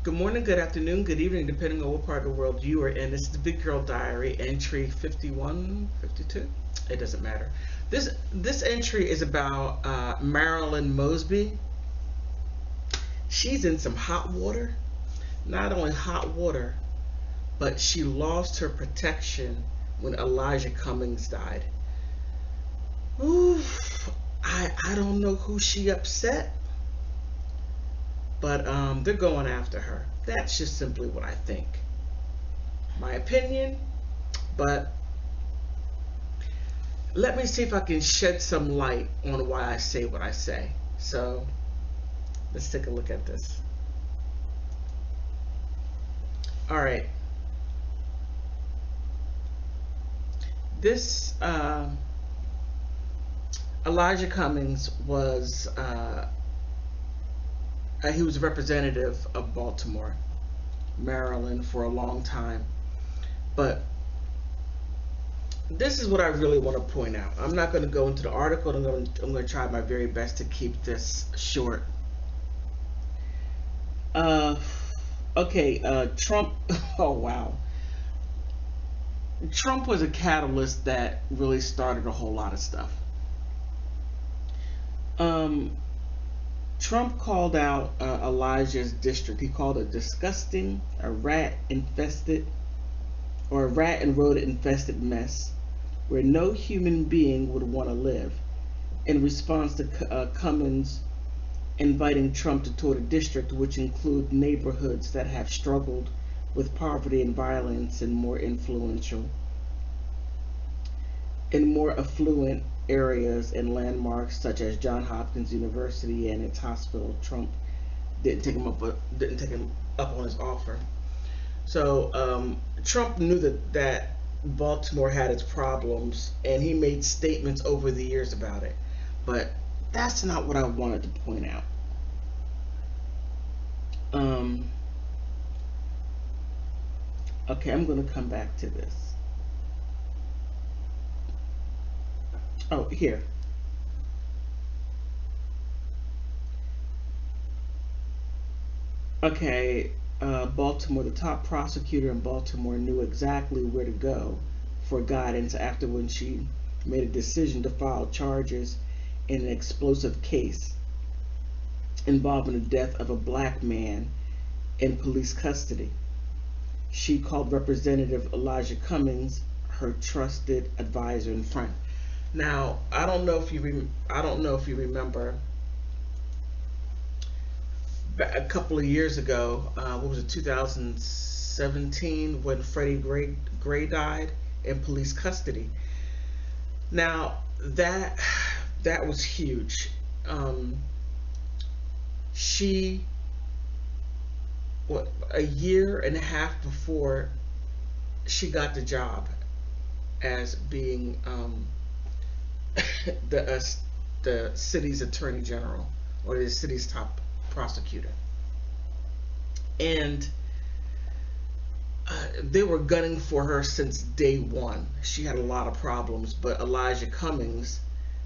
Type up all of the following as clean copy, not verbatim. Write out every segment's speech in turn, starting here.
Good morning, good afternoon, good evening, depending on what part of the world you are in. This is the Big Girl Diary, entry 51, 52. It doesn't matter. This entry is about Marilyn Mosby. She's in some hot water. Not only hot water, but she lost her protection when Elijah Cummings died. Ooh, I don't know who she upset, but they're going after her. That's just simply what I think. My opinion, but let me see if I can shed some light on why I say what I say. So let's take a look at this. All right, this Elijah Cummings was he was a representative of Baltimore, Maryland for a long time, but this is what I really want to point out. I'm not going to go into the article. I'm going to try my very best to keep this short. Uh, okay, Trump. Oh wow, Trump was a catalyst that really started a whole lot of stuff. Um, Trump called out Elijah's district. He called it disgusting, a rat infested, or a rat and rodent infested mess where no human being would want to live. In response to Cummins inviting Trump to tour the district, which include neighborhoods that have struggled with poverty and violence in more affluent areas and landmarks such as Johns Hopkins University and its hospital. Trump didn't take him up on his offer. So Trump knew that Baltimore had its problems, and he made statements over the years about it. But that's not what I wanted to point out. Um, okay, I'm going to come back to this. Oh, here. Okay, Baltimore, the top prosecutor in Baltimore knew exactly where to go for guidance after when she made a decision to file charges in an explosive case involving the death of a black man in police custody. She called Representative Elijah Cummings her trusted advisor and friend. Now, I don't know if you remember a couple of years ago, what was it, 2017, when Gray died in police custody. Now that was huge. Um, she a year and a half before she got the job as being the uh, the city's attorney general or the city's top prosecutor, and they were gunning for her since day one. She had a lot of problems, but Elijah Cummings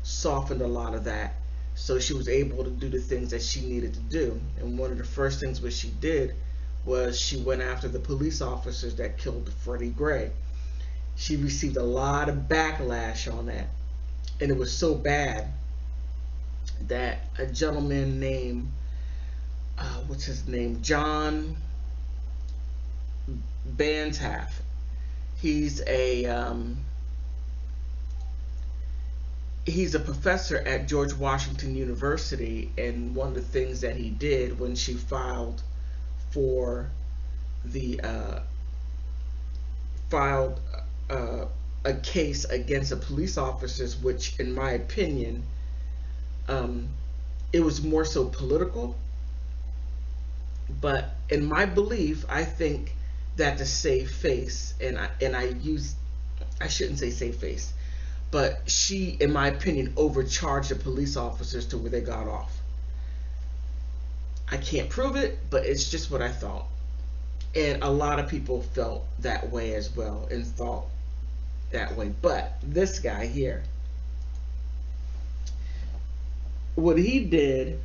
softened a lot of that, so she was able to do the things that she needed to do. And one of the first things what she did was she went after the police officers that killed Freddie Gray. She received a lot of backlash on that, and it was so bad that a gentleman named what's his name, John Bantaff. He's a he's a professor at George Washington University, and one of the things that he did when she filed for the filed a case against the police officers, which, in my opinion, um, it was more so political. But in my belief, I think that to save face, and I shouldn't say save face, but she, in my opinion, overcharged the police officers to where they got off. I can't prove it, but it's just what I thought. And a lot of people felt that way as well and thought that way. But this guy here, what he did,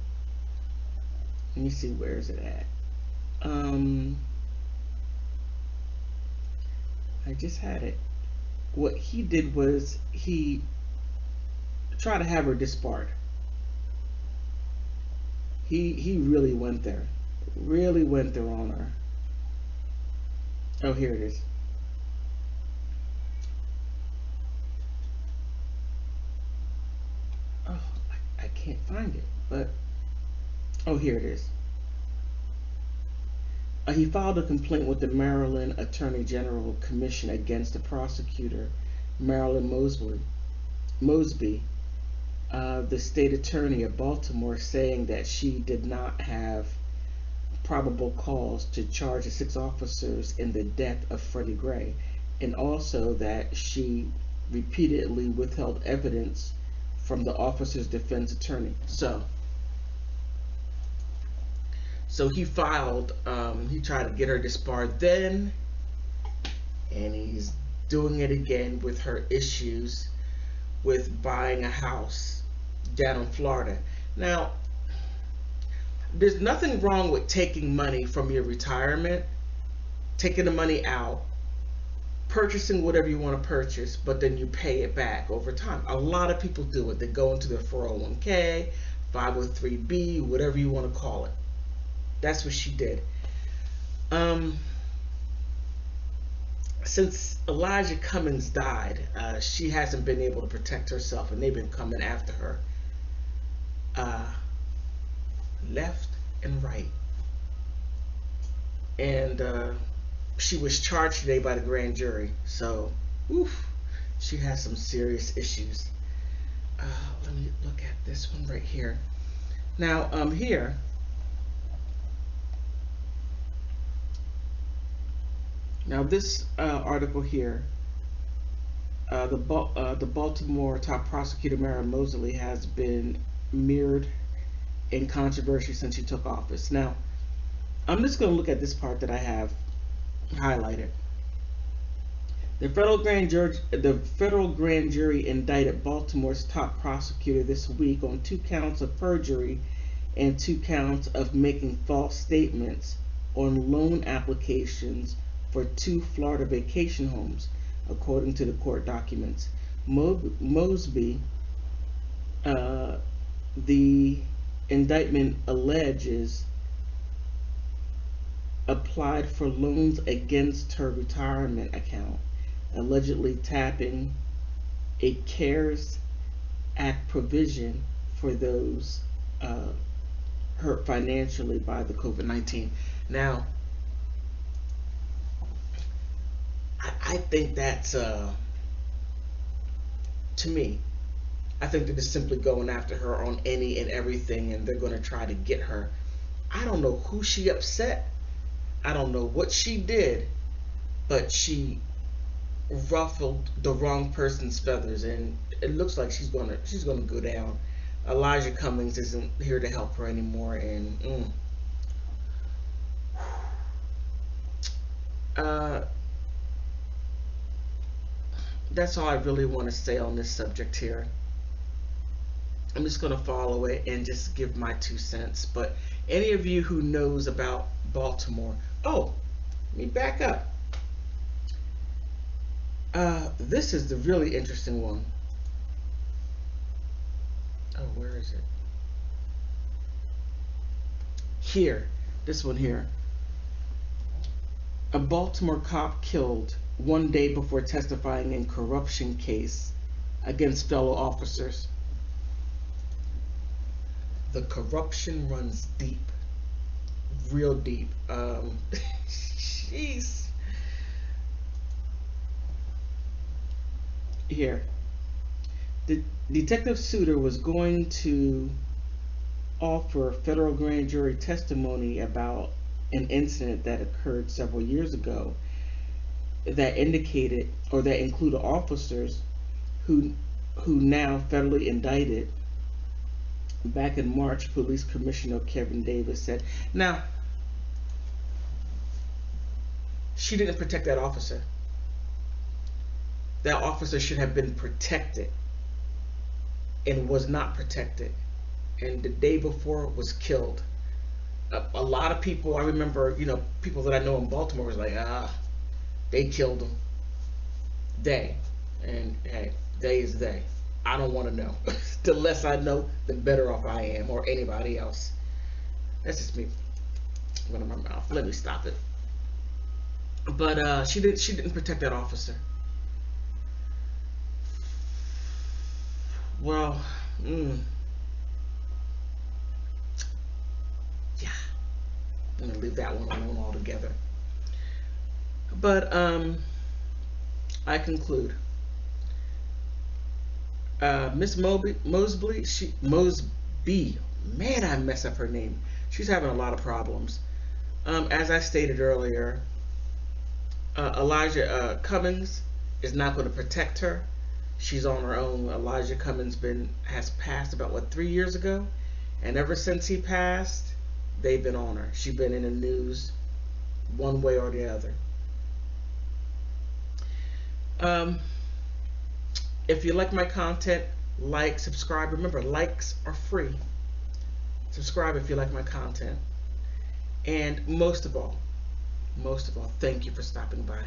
let me see, where is it at? Um, I just had it. What he did was he tried to have her disbarred. He really went there, really went there on her. Oh, here it is. Oh, I can't find it, but oh, here it is. He filed a complaint with the Maryland Attorney General Commission against the prosecutor, Marilyn Mosby, the state attorney of Baltimore, saying that she did not have probable cause to charge the 6 officers in the death of Freddie Gray, and also that she repeatedly withheld evidence from the officer's defense attorney. So he filed, he tried to get her disbarred then, and he's doing it again with her issues with buying a house down in Florida. Now, there's nothing wrong with taking money from your retirement, taking the money out, purchasing whatever you want to purchase, but then you pay it back over time. A lot of people do it. They go into their 401k, 503b, whatever you want to call it. That's what she did. Since Elijah Cummings died, she hasn't been able to protect herself, and they've been coming after her left and right. And she was charged today by the grand jury. So, oof, she has some serious issues. Let me look at this one right here. Now, here. Now, this article here, the Baltimore top prosecutor, Marilyn Mosby, has been mirrored in controversy since she took office. Now, I'm just going to look at this part that I have highlighted. The federal grand jury indicted Baltimore's top prosecutor this week on 2 counts of perjury and 2 counts of making false statements on loan applications for 2 Florida vacation homes, according to the court documents. Mosby, the indictment alleges, applied for loans against her retirement account, allegedly tapping a CARES Act provision for those hurt financially by the COVID-19. Now, I think that's, to me, I think they're just simply going after her on any and everything, and they're going to try to get her. I don't know who she upset. I don't know what she did, but she ruffled the wrong person's feathers, and it looks like she's gonna go down. Elijah Cummings isn't here to help her anymore, and that's all I really want to say on this subject here. I'm just going to follow it and just give my 2 cents. But any of you who knows about Baltimore, oh, let me back up. This is the really interesting one. Oh, where is it? Here, this one here. A Baltimore cop killed 1 day before testifying in corruption case against fellow officers. The corruption runs deep, real deep. Jeez. Here, the Detective Suter was going to offer federal grand jury testimony about an incident that occurred several years ago that indicated, or that included officers who now federally indicted. Back in March, Police Commissioner Kevin Davis said, now, she didn't protect that officer. That officer should have been protected and was not protected. And the day before was killed. A lot of people, I remember, people that I know in Baltimore was like, they killed him. They. And hey, they is they. I don't want to know. The less I know, the better off I am, or anybody else. That's just me running my mouth. Let me stop it. But she didn't protect that officer. Well, yeah, I'm gonna leave that one alone altogether. But I conclude. Miss Mosby, Mosby, man, I mess up her name. She's having a lot of problems. As I stated earlier, Elijah Cummings is not going to protect her. She's on her own. Elijah Cummings has passed about 3 years ago, and ever since he passed, they've been on her. She's been in the news one way or the other. Um, if you like my content, like, subscribe. Remember, likes are free. Subscribe if you like my content. And most of all, thank you for stopping by.